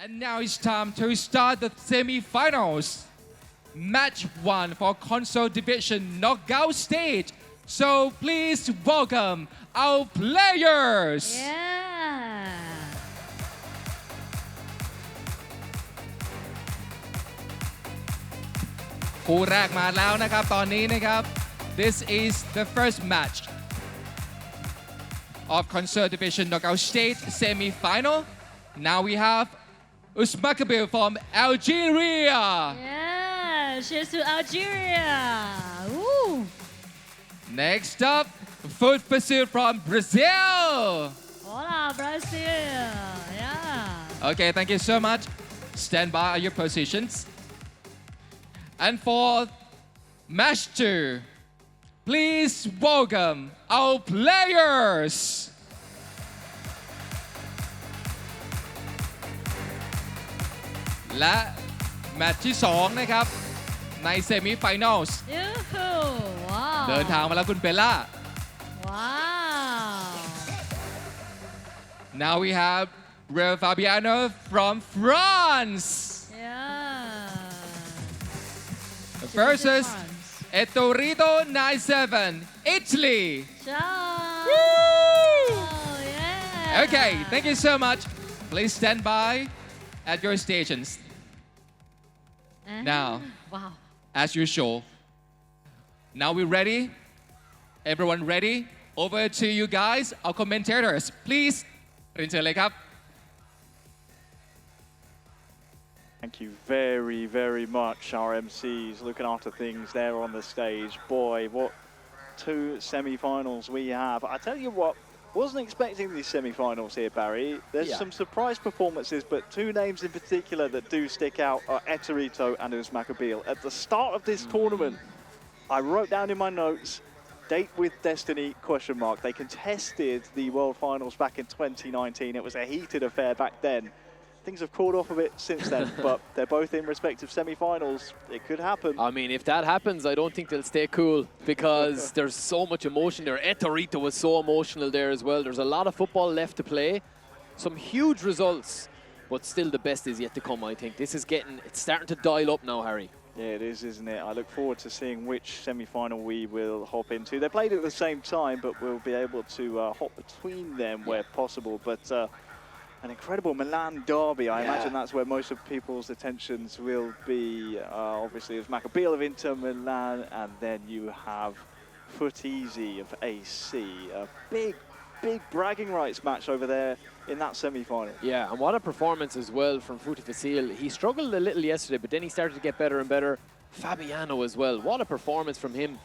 And now it's time to start the semi-finals. Match 1 for console division knockout stage. So please welcome our players. Yeah. คู่แรกมาแล้วนะครับตอนนี้นะครับ This is the first match of console division knockout stage semi-final. Now we have usmakabyle from Algeria. Yeah. Cheers to Algeria. Woo. Next up, Foot Pursuit from Brazil. Hola, Brazil. Yeah. Okay, thank you so much. Stand by at your positions. And for match 2, please welcome our players. และแมตช์ที่ 2 นะครับในเซมิไฟแนลส์ Wow. เดินทางมาแล้วคุณเบลล่า Wow. Now we have Real Fabiano from France Yeah. versus Etorito 97, Italy. Ciao. Woo! Yeah. Okay, thank you so much. Please stand by at your stations. Now, Wow. as usual. Now we're ready. Everyone ready? Over to you guys, our commentators. Please, เรียนเชิญเลยครับ Thank you very, very much, our MCs, looking after things there on the stage. Boy, what 2 semi-finals we have. I tell you what, wasn't expecting these semi-finals here, Barry. There's some surprise performances, but 2 names in particular that do stick out are Etorito and usmakabyle. At the start of this tournament, I wrote down in my notes, date with destiny, ? They contested the World Finals back in 2019. It was a heated affair back then. Things have cooled off a bit since then, but they're both in respective semi-finals. It could happen. I mean, if that happens, I don't think they'll stay cool because there's so much emotion there. Etorito was so emotional there as well. There's a lot of football left to play. Some huge results, but still the best is yet to come, I think. This is it's starting to dial up now, Harry. Yeah, it is, isn't it? I look forward to seeing which semi-final we will hop into. They played at the same time, but we'll be able to hop between them where possible. But an incredible Milan derby. I imagine that's where most of people's attentions will be. Obviously, it was usmakabyle of Inter Milan, and then you have Foot Easy of AC. A big bragging rights match over there in that semi-final. Yeah, and what a performance as well from Foot Pursuit. He struggled a little yesterday, but then he started to get better and better. Fabiano as well. What a performance from him.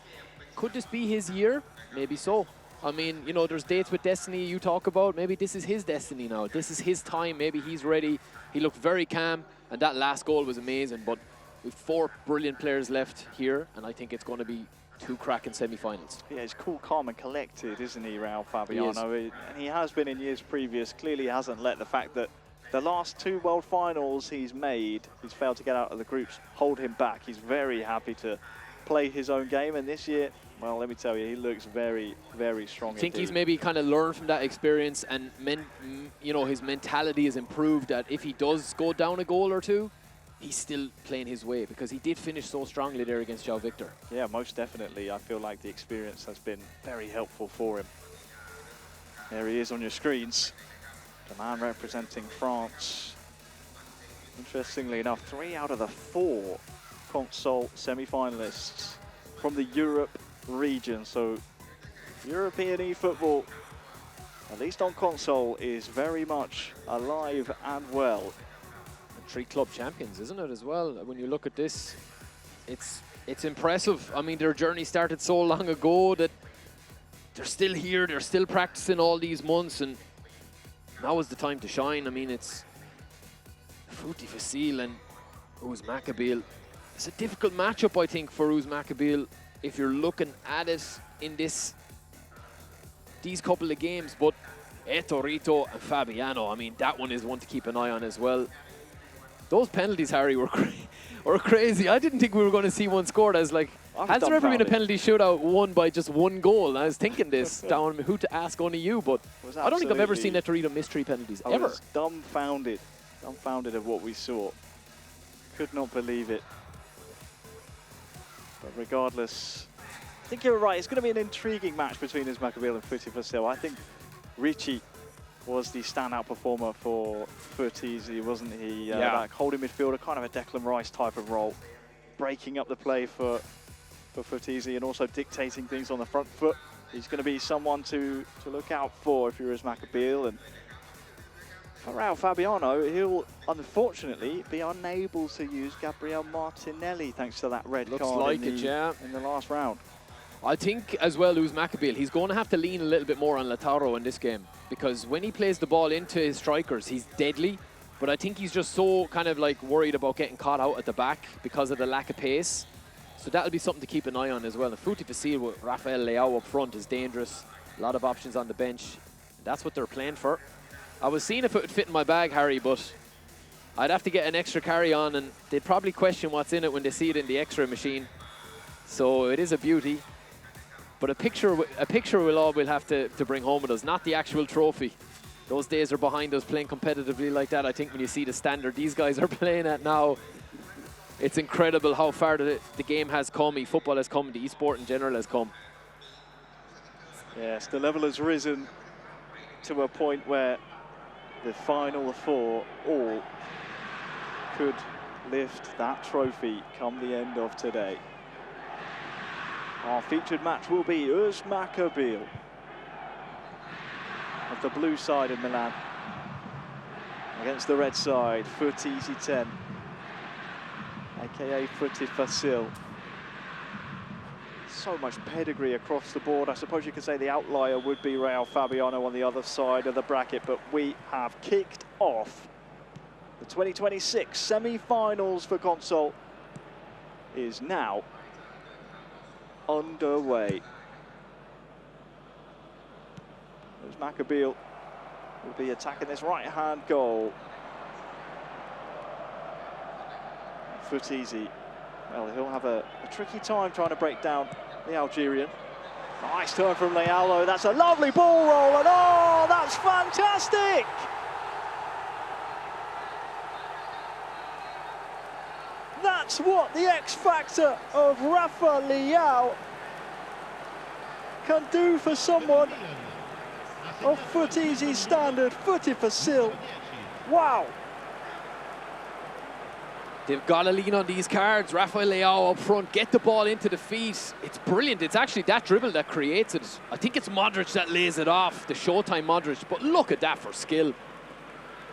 Could this be his year? Maybe so. I mean, you know, there's dates with destiny you talk about. Maybe this is his destiny now. This is his time. Maybe he's ready. He looked very calm, and that last goal was amazing. But with 4 brilliant players left here, and I think it's going to be 2 cracking semi-finals. Yeah, he's cool, calm, and collected, isn't he, Raul Fabiano? And he has been in years previous. Clearly hasn't let the fact that the last 2 World Finals he's failed to get out of the groups, hold him back. He's very happy to play his own game, and this year, well, let me tell you, he looks very, very strong. I think he's maybe kind of learned from that experience, and you know, his mentality has improved. That if he does go down a goal or 2, he's still playing his way because he did finish so strongly there against João Victor. Yeah, most definitely. I feel like the experience has been very helpful for him. There he is on your screens, the man representing France. Interestingly enough, 3 out of the 4 console semi-finalists from the Europe region. So European eFootball, at least on console, is very much alive and well. 3 club champions, isn't it, as well? When you look at this, it's impressive. I mean, their journey started so long ago that they're still here, they're still practicing all these months, and now is the time to shine. I mean, it's Foot Pursuit and usmakabyle. It's a difficult matchup, I think, for usmakabyle if you're looking at it in these couple of games. But Etorito and Fabiano, I mean, that one is one to keep an eye on as well. Those penalties, Harry, were crazy. I didn't think we were going to see one scored. I was like, has there ever been a penalty shootout won by just 1 goal? And I was thinking this down who to ask only you, but I don't think I've ever seen Etorito miss 3 penalties, ever. I was dumbfounded. Dumbfounded of what we saw. Could not believe it. But regardless, I think you're right. It's going to be an intriguing match between usmakabyle and Footy4Sil. I think Richie was the standout performer for Footy, wasn't he? That holding midfielder, kind of a Declan Rice type of role, breaking up the play for Footy and also dictating things on the front foot. He's going to be someone to look out for if you're usmakabyle. And for Raul Fabiano, he'll unfortunately be unable to use Gabriel Martinelli thanks to that red card in the last round. I think as well, usmakabyle, he's going to have to lean a little bit more on Lautaro in this game, because when he plays the ball into his strikers, he's deadly. But I think he's just so kind of like worried about getting caught out at the back because of the lack of pace. So that'll be something to keep an eye on as well. And Footy4Sil with Rafael Leao up front is dangerous. A lot of options on the bench. That's what they're playing for. I was seeing if it would fit in my bag, Harry, but I'd have to get an extra carry-on, and they'd probably question what's in it when they see it in the X-ray machine. So it is a beauty. But a picture we'll have to bring home with us, not the actual trophy. Those days are behind us, playing competitively like that. I think when you see the standard these guys are playing at now, it's incredible how far the game has come, eFootball has come, the eSport in general has come. Yes, the level has risen to a point where the final four all could lift that trophy come the end of today. Our featured match will be usmakabyle of the blue side of Milan against the red side, Footy10, aka Footy4Sil. So much pedigree across the board. I suppose you could say the outlier would be Raul Fabiano on the other side of the bracket, but we have kicked off the 2026 semi-finals for console is now underway. usmakabyle will be attacking this right-hand goal. Footy, well, he'll have a tricky time trying to break down the Algerian. Nice turn from Leao. That's a lovely ball roll, and oh, that's fantastic! That's what the X factor of Rafa Leao can do for someone of Footy's standard, Footy4Sil. Wow! They've got to lean on these cards. Rafael Leao up front, get the ball into the feet. It's brilliant. It's actually that dribble that creates it. I think it's Modric that lays it off, the Showtime Modric. But look at that for skill.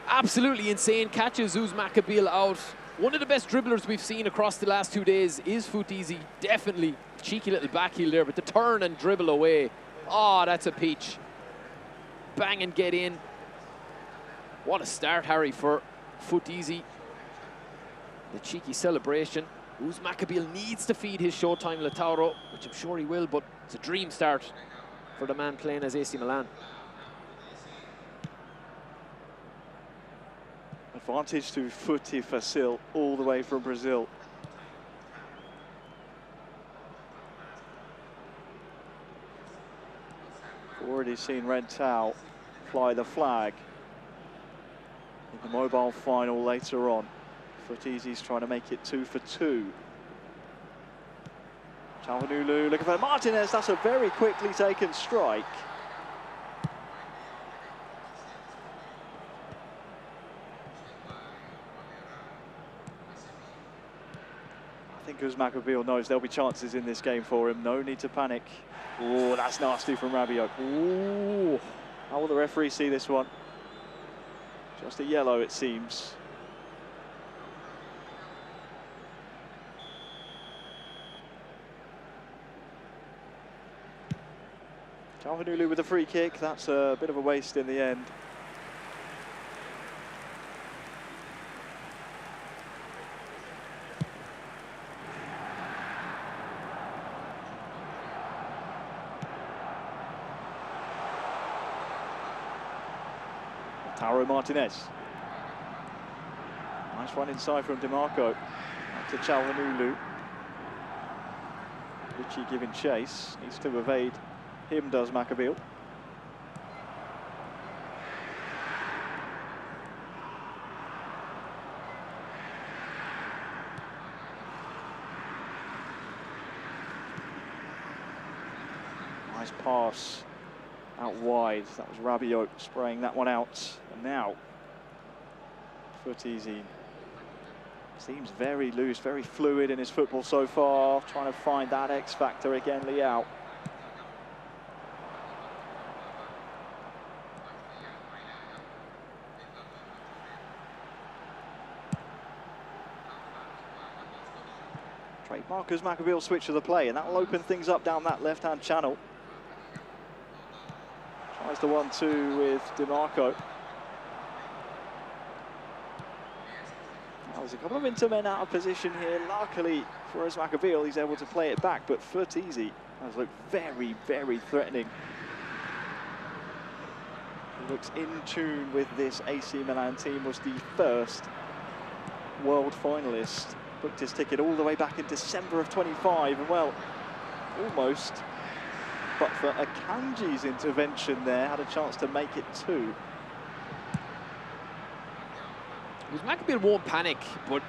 Absolutely insane. Catches usmakabyle out. One of the best dribblers we've seen across the last 2 days is Footy. Definitely cheeky little backheel there, but the turn and dribble away. Oh, that's a peach. Bang and get in. What a start, Harry, for Footy. The cheeky celebration. usmakabyle needs to feed his Showtime Lautaro, which I'm sure he will, but it's a dream start for the man playing as AC Milan. Advantage to Footy4Sil all the way from Brazil. Already seen Red Towel fly the flag in the mobile final later on. Footy's trying to make it 2 for 2. Calhanoglu looking for Martinez. That's a very quickly taken strike. I think usmakabyle knows there'll be chances in this game for him. No need to panic. Oh, that's nasty from Rabiot. Ooh. How will the referee see this one? Just a yellow, it seems. Calhanoglu with a free kick. That's a bit of a waste in the end. Taro Martinez. Nice run inside from DeMarco. Back to Calhanoglu. Richie giving chase. Needs to evade him, does usmakabyle. Nice pass out wide. That was Rabiot spraying that one out. And now, foot easy. Seems very loose, very fluid in his football so far. Trying to find that X factor again, Liao. Trademark usmakabyle switch of the play, and that will open things up down that left-hand channel. Tries the 1-2 with DiMarco. There's a couple of intermen out of position here. Luckily for usmakabyle, he's able to play it back, but foot easy has looked very, very threatening. He looks in tune with this AC Milan team, was the first world finalist. Booked his ticket all the way back in December of 25, and well, almost, but for Akanji's intervention there, had a chance to make it 2. usmakabyle won't panic, but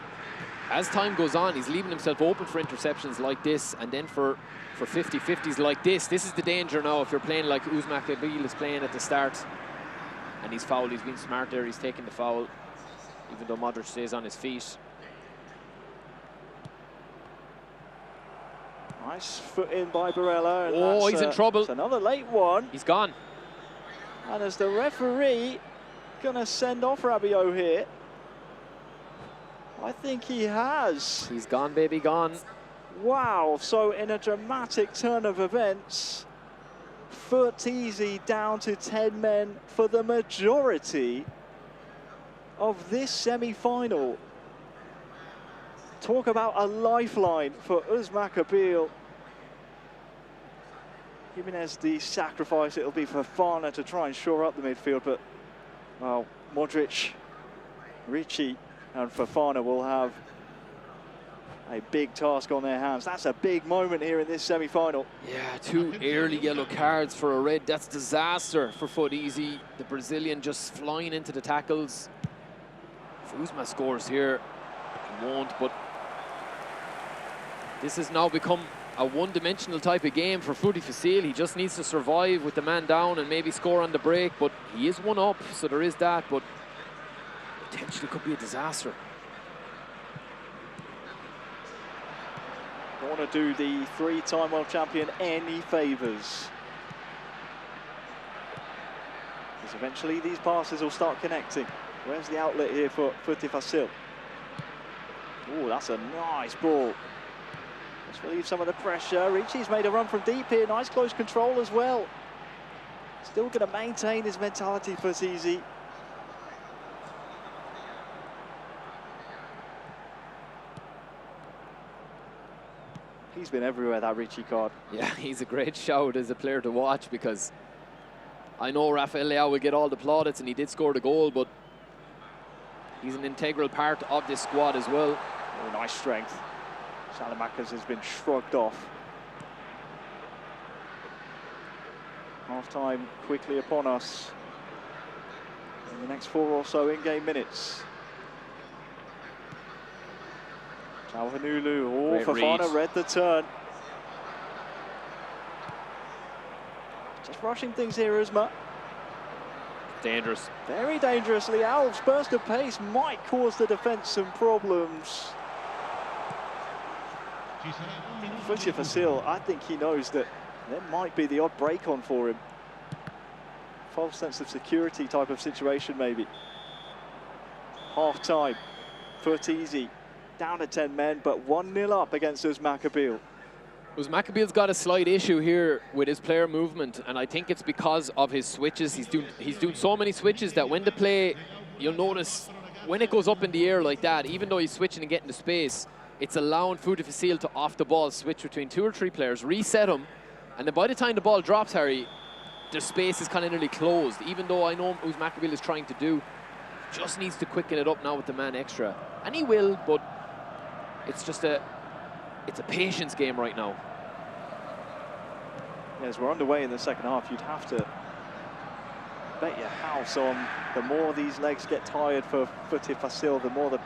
as time goes on, he's leaving himself open for interceptions like this, and then for 50-50s like this. This is the danger now if you're playing like usmakabyle is playing at the start. And he's fouled, he's been smart there, he's taken the foul, even though Modric stays on his feet. Nice foot in by Barella. And oh, he's in trouble. It's another late one. He's gone. And as the referee gonna send off Rabiot here, I think he has. He's gone, baby, gone. Wow, so in a dramatic turn of events, foot easy down to 10 men for the majority of this semi-final. Talk about a lifeline for usmakabyle. Jimenez the sacrifice it'll be for Fana to try and shore up the midfield, but well, Modric, Ricci and Fofana will have a big task on their hands. That's a big moment here in this semi-final. Yeah, 2 early yellow cards for a red. That's disaster for foot easy. The Brazilian just flying into the tackles. If Usma scores here, he won't, but this has now become a one-dimensional type of game for Footy Facile. He just needs to survive with the man down and maybe score on the break, but he is 1 up, so there is that, but potentially could be a disaster. Don't want to do the 3-time world champion any favours, because eventually these passes will start connecting. Where's the outlet here for Footy Facile? Oh, that's a nice ball. Let's relieve some of the pressure. Ricci's made a run from deep here. Nice close control as well. Still going to maintain his mentality for easy. He's been everywhere, that Ricci card. Yeah, he's a great shout as a player to watch, because I know Rafael Leao will get all the plaudits, and he did score the goal, but he's an integral part of this squad as well. Oh, nice strength. Salamakers has been shrugged off. Half-time quickly upon us in the next 4 or so in-game minutes. Calhanoglu, oh, Great Fofana read the turn. Just rushing things here, Usma. Dangerous. Very dangerously. Alves' burst of pace might cause the defence some problems. Footy Facile, I think he knows that there might be the odd break on for him. False sense of security type of situation, maybe. Half-time, foot easy. Down to 10 men, but 1-0 up against usmakabyle. usmakabyle's got a slight issue here with his player movement, and I think it's because of his switches. He's doing so many switches that when the play, you'll notice when it goes up in the air like that, even though he's switching and getting the space, it's allowing Footy Facile to off the ball switch between 2 or 3 players, reset him, and then by the time the ball drops, Harry, the space is kind of nearly closed. Even though I know usmakabyle is trying to do, just needs to quicken it up now with the man extra, and he will, but it's just it's a patience game right now. As we're underway in the second half, you'd have to bet your house on the more these legs get tired for Footy Facile, the more the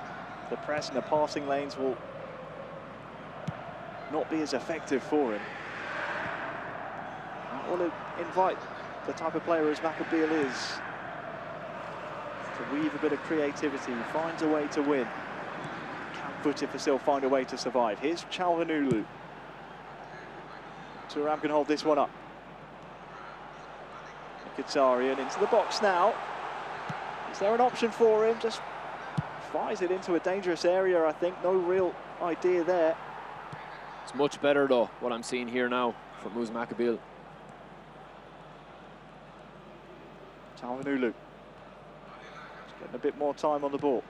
press and the passing lanes will not be as effective for him. want to invite the type of player as Makabyle is to weave a bit of creativity, finds a way to win. Can Futifacil find a way to survive? Here's Calhanoglu. Thuram can hold this one up. Mkhitaryan into the box now. Is there an option for him? Just fires it into a dangerous area, I think. No real idea there. It's much better, though, what I'm seeing here now from usmakabyle. Calhanoglu. Getting a bit more time on the ball.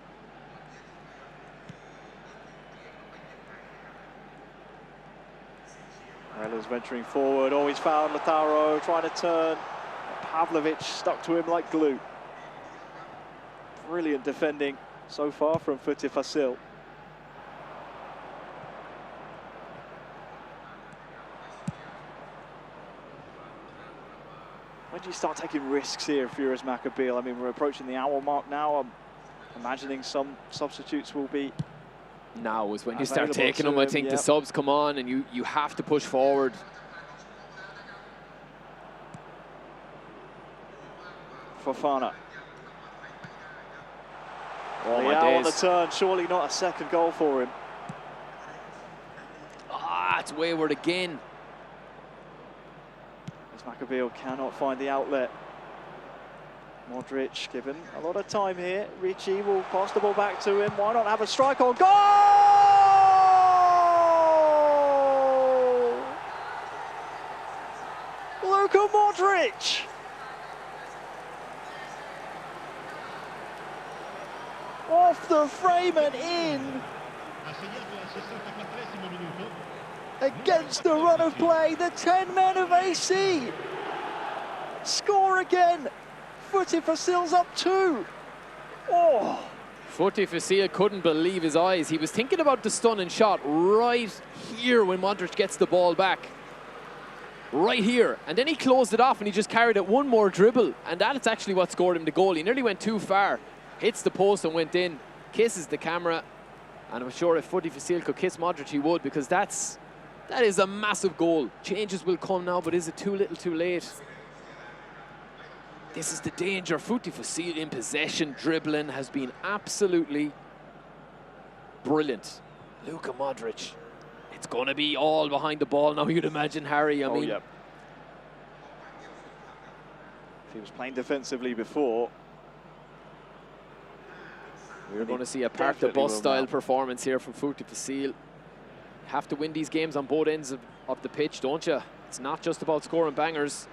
Morella's venturing forward. Oh, he's found Lautaro trying to turn. Pavlovic stuck to him like glue. Brilliant defending so far from Futifacil. When do you start taking risks here if you're usmakabyle? I mean, we're approaching the hour mark now. I'm imagining some substitutes will be now is when you start taking them. I think yep. The subs come on and you have to push forward. Fofana. Oh my Leao days. on the turn, surely not a second goal for him. Ah, it's wayward again. usmakabyle cannot find the outlet. Modric given a lot of time here. Ricci will pass the ball back to him. Why not have a strike on goal? Luka Modric! Off the frame and in. Against the run of play, the 10 men of AC score again. Futifacil's up 2. Oh. Futifacil couldn't believe his eyes. He was thinking about the stunning shot right here when Modric gets the ball back. Right here. And then he closed it off and he just carried it one more dribble. And that's actually what scored him the goal. He nearly went too far. Hits the post and went in. Kisses the camera. And I'm sure if Futifacil could kiss Modric, he would, because that is a massive goal. Changes will come now, but is it too little too late? This is the danger. Futifacil in possession, dribbling, has been absolutely brilliant. Luka Modric. It's going to be all behind the ball now, you'd imagine, Harry. I mean, yeah. If he was playing defensively before, we're going to see a park the bus style performance here from Futifacil. Have to win these games on both ends of the pitch, don't you? It's not just about scoring bangers.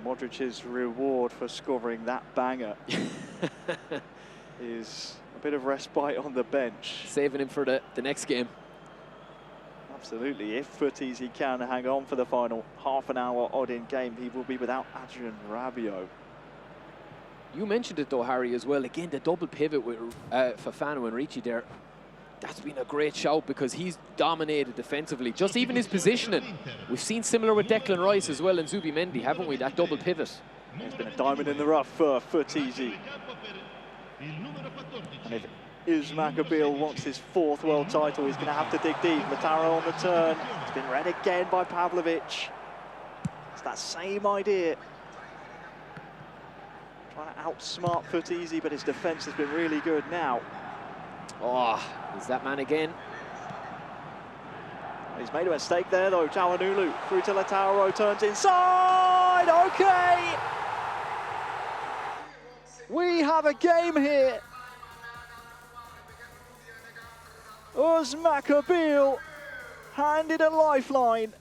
Well, Modric's reward for scoring that banger is a bit of respite on the bench. Saving him for the next game. Absolutely. If Futties can hang on for the final half an hour odd-in game, he will be without Adrien Rabiot. You mentioned it though, Harry, as well. Again, the double pivot with Fofana and Ricci there. That's been a great shout because he's dominated defensively. Just even his positioning. We've seen similar with Declan Rice as well and Zubimendi, haven't we? That double pivot. It's been a diamond in the rough for Futties. And if usmakabyle wants his 4th world title, he's going to have to dig deep. Lautaro on the turn. It's been read again by Pavlovic. It's that same idea. Trying to outsmart Futties, but his defence has been really good now. Oh, is that man again? He's made a mistake there though. Calhanoglu through to Lautaro, turns inside. Okay. We have a game here. usmakabyle handed a lifeline.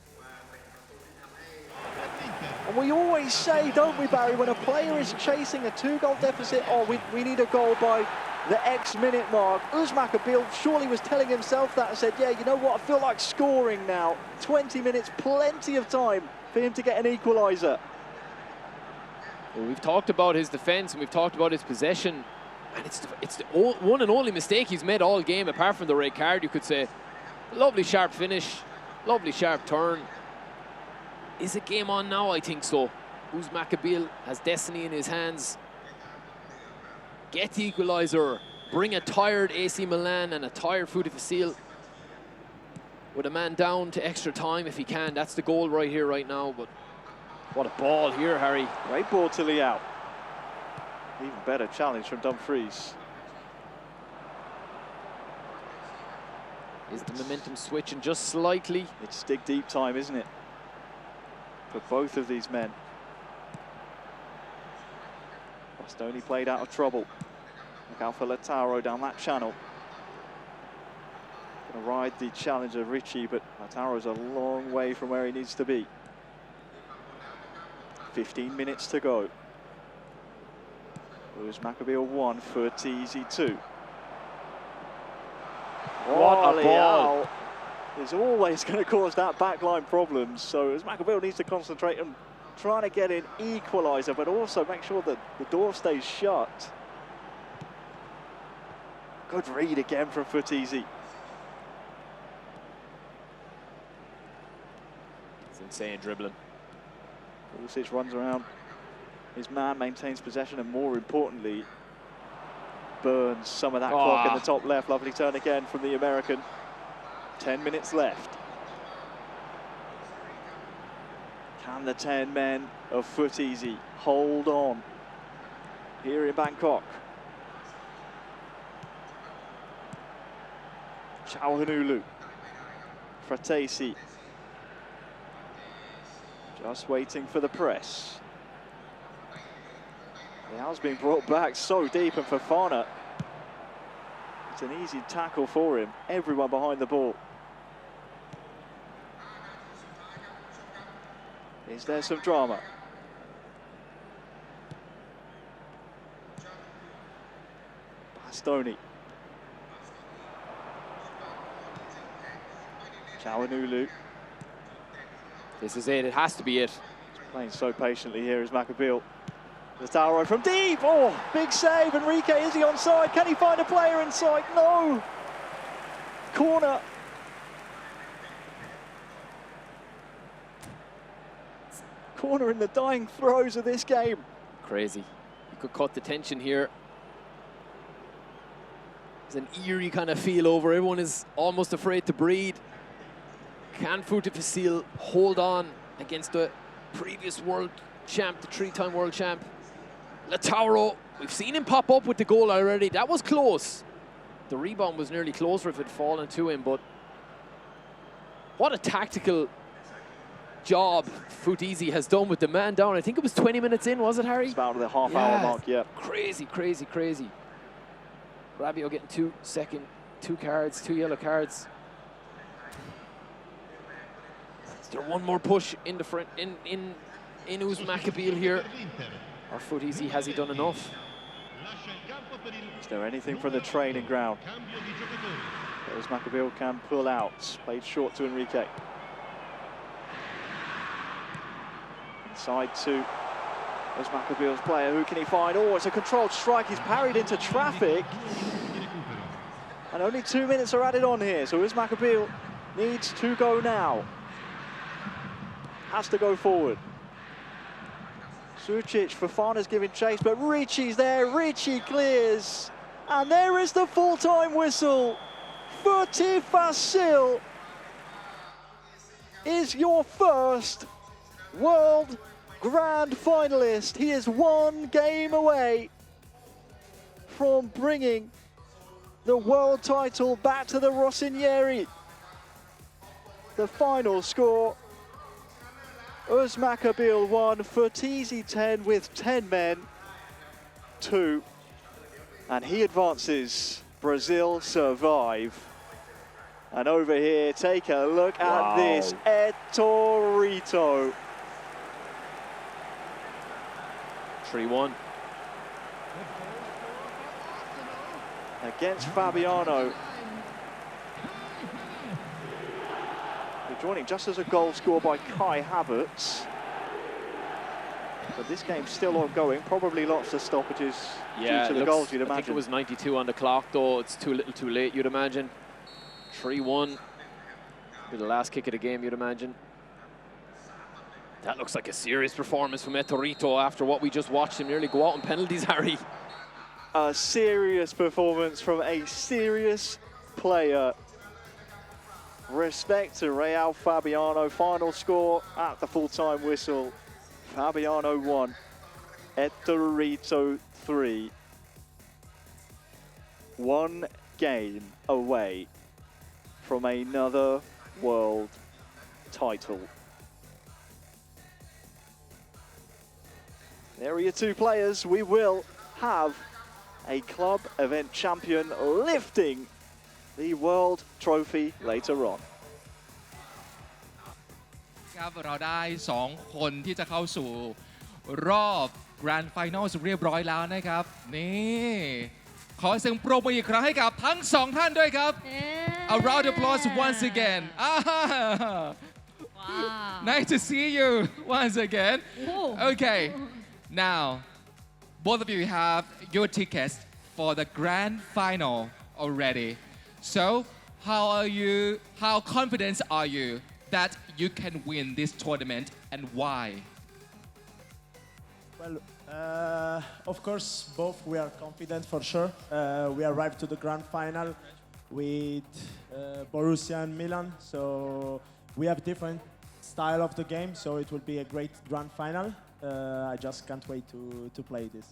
And we always say, don't we, Barry, when a player is chasing a 2-goal deficit, oh, we need a goal by the X minute mark. usmakabyle surely was telling himself that and said, yeah, you know what, I feel like scoring now. 20 minutes, plenty of time for him to get an equaliser. Well, we've talked about his defence and we've talked about his possession. And it's the one and only mistake he's made all game, apart from the red card, you could say. Lovely sharp finish, lovely sharp turn. Is it game on now? I think so. usmakabyle has destiny in his hands. Get the equaliser. Bring a tired AC Milan and a tired Futifacil with a man down to extra time if he can. That's the goal right here, right now. But What a ball here, Harry. Great ball to Leao. Even better challenge from Dumfries. Is the momentum switching just slightly? It's dig deep time, isn't it? For both of these men. Bastoni played out of trouble. Look out for Lautaro down that channel. Gonna ride the challenge of Richie, but Lautaro's a long way from where he needs to be. 15 minutes to go. Usmakabyle 1, Furtizi 2. What a ball! Is always going to cause that backline problems, so Usmakabyle needs to concentrate on trying to get an equaliser, but also make sure that the door stays shut. Good read again from Furtizi. It's insane dribbling. Pulisic runs around. His man maintains possession and, more importantly, burns some of that clock in the top left. Lovely turn again from the American. 10 minutes left. Can the 10 men of Furtizi hold on here in Bangkok? Calhanoglu, Fratesi, just waiting for the press. Leao's being brought back so deep, and Fofana, it's an easy tackle for him. Everyone behind the ball. Is there some drama? Bastoni. Calhanoglu. This is it. It has to be it. Playing so patiently here is Usmakabyle. Lautaro from deep. Oh, big save. Enrique, is he onside? Can he find a player inside? No. Corner. Corner in the dying throes of this game. Crazy. You could cut the tension here. There's an eerie kind of feel over. Everyone is almost afraid to breathe. Can Furtizi hold on against the previous world champ, the 3-time world champ? Lautaro, we've seen him pop up with the goal already. That was close. The rebound was nearly closer if it had fallen to him, but what a tactical job Furtizi has done with the man down. I think it was 20 minutes in, was it, Harry? It's about the half-hour mark, yeah. Crazy, crazy, crazy. Rabiot getting two yellow cards. Is there one more push in the front, in Usmakabyle here? Or Furtizi, has he done enough? Is there anything from the training ground? Usmakabyle can pull out. Played short to Enrique. Inside to Usmakabille's player. Who can he find? Oh, it's a controlled strike. He's parried into traffic. And only 2 minutes are added on here. So Usmakabyle needs to go now. Has to go forward. Sucic, Fofana's giving chase, but Richie's there. Richie clears. And there is the full-time whistle. Furtizi is your first World Grand Finalist. He is one game away from bringing the world title back to the Rossinieri. The final score: Usmakabyle 1, Furtizi 10 with 10 men, 2. And he advances. Brazil survive. And over here, take a look at this. Etorito. 3-1. Against Fabiano. Joining just as a goal scored by Kai Havertz. But this game's still ongoing, probably lots of stoppages due to the goals, you'd imagine. I think it was 92 on the clock, though. It's too little too late, you'd imagine. 3-1. Be the last kick of the game, you'd imagine. That looks like a serious performance from Etorito after what we just watched him nearly go out on penalties, Harry. A serious performance from a serious player. Respect to Real Fabiano. Final score at the full-time whistle: Fabiano 1, Etorito 3. One game away from another world title. There are your two players. We will have a club event champion lifting the world trophy later on. ครับเราได้2คนที่จะเข้าสู่รอบ Grand Finals เรียบร้อยแล้วนะครับนี่ขอเสียงปรบมืออีกครั้งให้กับทั้ง2ท่านด้วยครับ Yeah. A round of applause once again. Wow. Nice to see you once again. Ooh. Okay, now both of you have your tickets for the grand final already. So, how confident are you that you can win this tournament and why? Well, of course, both we are confident for sure. We arrived to the grand final with Borussia and Milan, so we have different style of the game, so it will be a great grand final. I just can't wait to play this.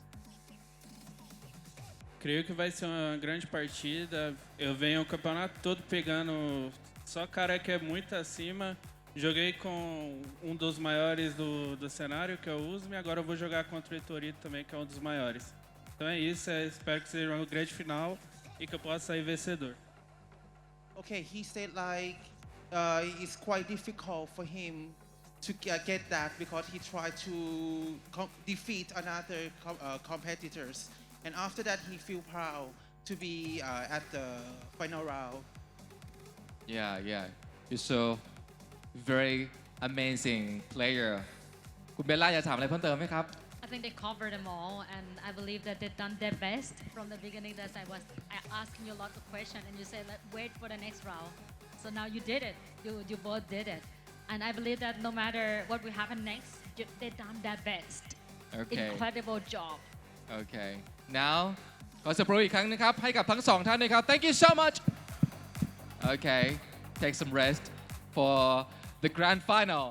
Creio que vai ser uma grande partida. Eu venho o campeonato todo pegando só cara que é muito acima. Joguei com um dos maiores do cenário, que é o Usme, e agora eu vou jogar contra o Etorito também, que é um dos maiores. Então é isso, espero que seja uma grande final e que eu possa sair vencedor. Okay, he said like it's quite difficult for him to get that because he tried to defeat another competitors, and after that he feel proud to be at the final round. Yeah, you're so very amazing player. คุณเบลล่าอยากถามอะไรเพิ่มเติมไหมครับ I think they covered them all, and I believe that they've done their best from the beginning. That I asking you a lot of questions, and you said, wait for the next round. So now you did it. You both did it, and I believe that no matter what will happen next, they've done their best. Okay. Incredible job. Okay. Now ขอสปรบอีกครั้งนะครับให้กับทั้ง2ท่านนะครับ Thank you so much. Okay. Take some rest for the grand final.